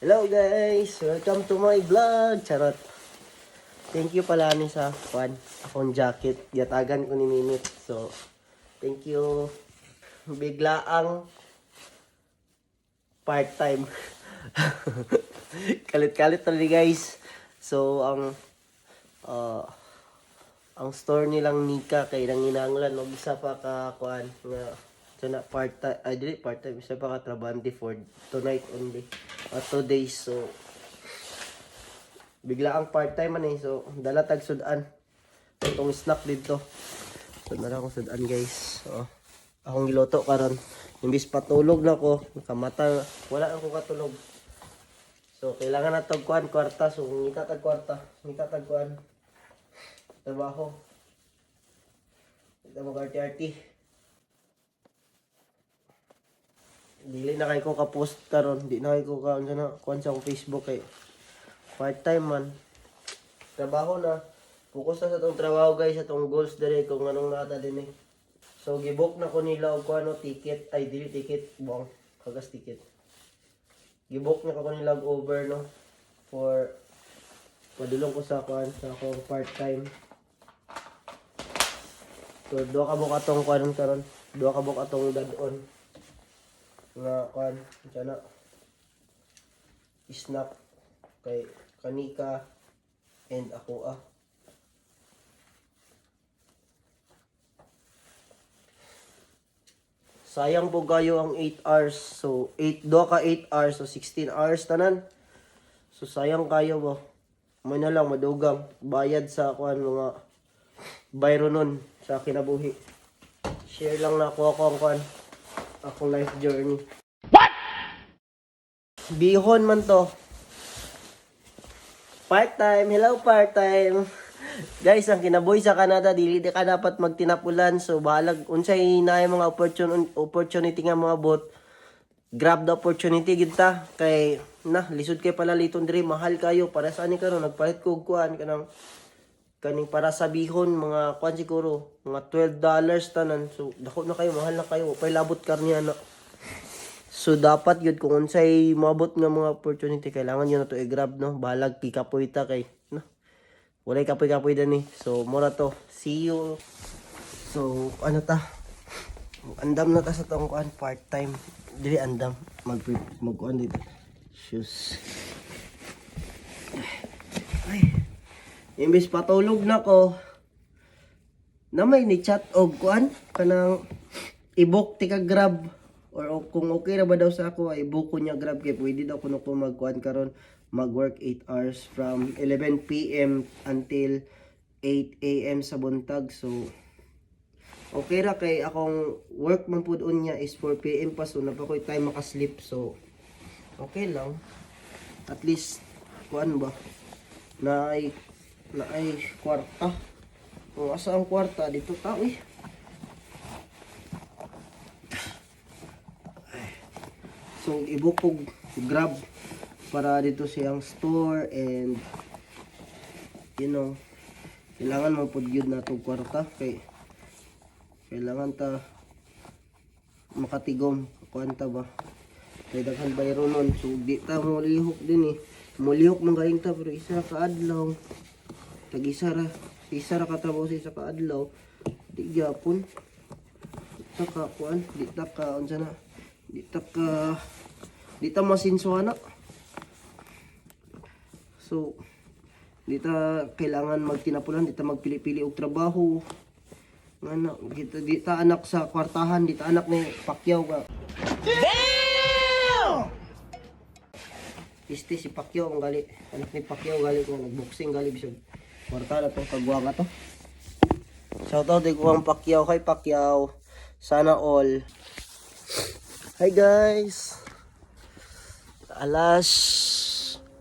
Hello guys! Welcome to my vlog! Charot! Thank you pala ni sa akong jacket. Yatagan ko ni Minute. So, thank you. Biglaang part-time. Kalit-kalit tali guys. So, ang store nilang Nika kay nanginanglan og isa pa ka nga na part-time, dili part-time, isa pa ka trabante for tonight only. 2 days. So, bigla ang part-time man eh. So, dala tag sudan. Itong snack dito. So, dala akong sudan guys. So, akong giloto karon. Imbis patulog na ko, kamata, wala ako katulog. So, kailangan na tag kwarta. So, ngita tag kwarta. Ngita tag trabaho. Ito mag-arti-arti. Dili na kay ko ka-post karon, di na kay ko ka kuan sa Facebook kay part-time man. Trabaho na. Focus na sa tong trabaho guys, sa tong goals dere kung anong nata din eh. So gibook na ko nila og kuano ticket, ay dili ticket, buang kagas ticket. Gibook na ko nila og over no for padulong ko sa kuan sa akong part-time. So duha ka buk atong kuan karon, duha ka buk atong dadon. Nga kuan sana snack kay kanika and ako sayang po gayo ang 8 hours. So 8 hours so 16 hours tanan. So sayang kayo ba. May na lang madugang bayad sa kuan mga bayro nun sa kinabuhi. Share lang na ako ang kuan akong life journey. What? Bihon man to. Part-time. Hello, part-time. Guys, ang kinabuhi sa Canada, dili ka dapat magtinapulan. So, bahalag, unsay na yung mga opportunity nga mga bot. Grab the opportunity kita. Kay, lisod kay pala liton diri. Mahal kayo. Para saan ni karon nagpalit ko kuan kaning para sa bihon, mga kuan siguro, mga $12 tanan. So, dako na kayo, mahal na kayo. Pay labot karniya na. So, dapat yun, kung unsay mabot nga mga opportunity, kailangan yun na to i-grab, no? Balag, pikapoy ta kay, no? Walay kapoy-kapoy din eh. So, mura to. See you. So, ano ta? Andam na ta sa tong kuan, part-time. Dili andam. Mag-kuan dito. Shoes. Ay. Imbis patulog na ko, na may ni-chat og kuan kanang i-book tika Grab or kung okay na ba daw sa ako i-book ko niya Grab kay pwede daw kuno ko magkuan karon mag-work 8 hours from 11 PM until 8 AM sa buntag. So okay ra kay akong work man pud unya is 4 PM pa, so napakoy time makasleep. So okay lang, at least kuan ba na ay kwarta. Kung asa ang kwarta dito ta uy. So i-book ko Grab para dito siyang store and kailangan mo pud gyud na tong kwarta kay kailangan ta makatigom kuanta ba kay daghan bayro nun. So di ta mo lihok din eh. Mulihok man galing ta pero isa ka adlaw. Isa ra katabo sa isa ka adlaw. Di gyapon. Saka kuan, di ta masinsuana. So di ta kailangan magtinapulan, di ta magpili-pili og trabaho. Ngana, di ta anak sa kwartahan, di ta anak ni Pacquiao ka. Damn! Si Pacquiao ang gali. Anak ni Pacquiao gali ko nagboxing gali bisag kwarta na tong kagwanga to. Shoutout ko ang Pacquiao kay Pacquiao. Sana all. Hi guys. Alas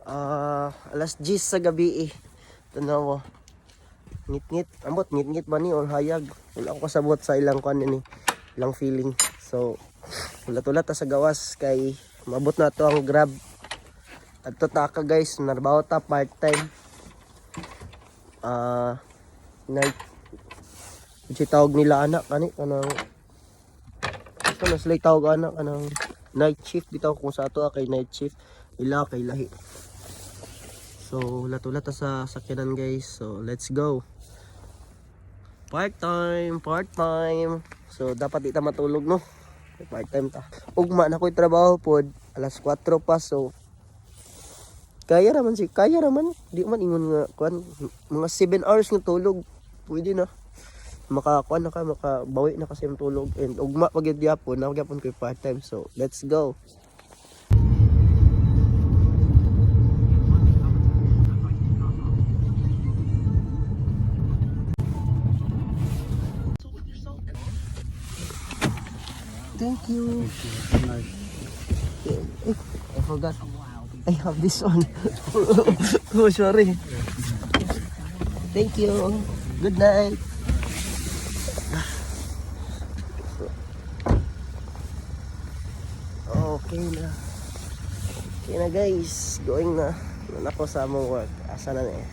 10 sa gabi eh. Tanaw. Ngit-ngit. Ambot ngit-ngit ba ni or hayag? Wala ko kasabot sa ilang kuan ni. Ilang feeling. So ulat-ulat ta sa gawas kay mabot na to ang Grab. Adto ta ka guys, narbaho ta part-time. Night. Kasi tawag nila anak kanang basta na sila tawag anak night shift bitaw kung sa ato kay night shift. ila kay lahi. So ulat-ulat ta sa sakyanan guys. So let's go. Part time. So dapat di ta matulog no. Part time ta. Ugma na ko'y trabaho pod alas 4 pa so kaya raman di man ingon nga kuan mga 7 hours nga tulog pwede na makakuan na ka makabawi na kasi yung tulog and ugma pag gyapon na gyapon ko'y part time so let's go. Thank you. I forgot. I have this one. Oh, sorry. Thank you. Good night. Okay na. Okay na guys. Going na. Nan ako sa among work. Asa na eh.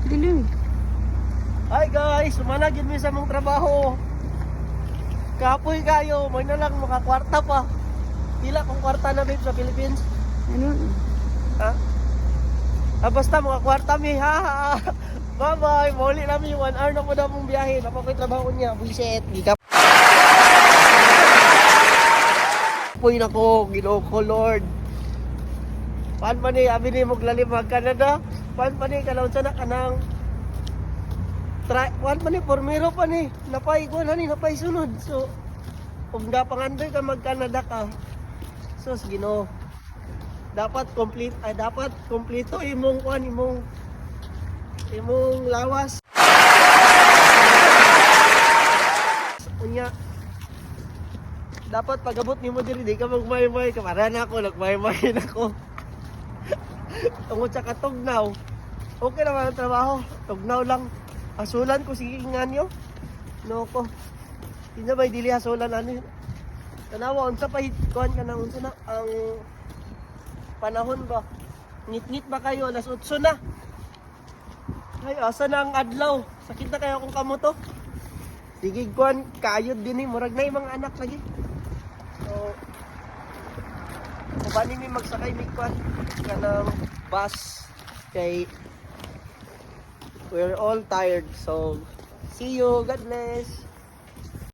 Dili. Hi guys. Sumanagin mi sa among trabaho. Kapoy kayo. May na lang makakwarta pa. Pila kung kwarta na babe sa Philippines? Ano? Ha? Basta mga kwarta mi ha. Bye bye. Muli namin 1 hour na po na mong biyahe. Napakoy trabaho niya. Buisit. Gikap. Puy na ko. Ginoo ko Lord. Paan pa ni? Abi ni maglalim mag Canada. Paan pa ni? Kalawin sa na kanang. Paan pa ni? Formero pa ni. Napay ko na ni. Napay sunod. So, kung napangandoy ka mag Canada ka. Sus, Ginoo. Dapat kompleto imong kuan imong lawas. Unya. Dapat pagabot nimo diri di ka magmay-may kamara na ako nagmay-may nako. Tungod sa katugnaw. Okay naman ang trabaho. Tugnaw lang. Hasulan ko sige nganyo. No ko. Hindi ba dili hasulan ano? Tanawa unsa pa kuan ka na unsa na ang panahon ba? Ngit-ngit ba kayo? Alas 8 na. Ay, asa na ang adlaw? Sakit na kayo kung kamo to. Sige, kuan, kayod din eh. Murag na yung mga anak lagi. So, kubani mi magsakay mi kuan ka ng bus. Kay, we're all tired. So, see you. God bless.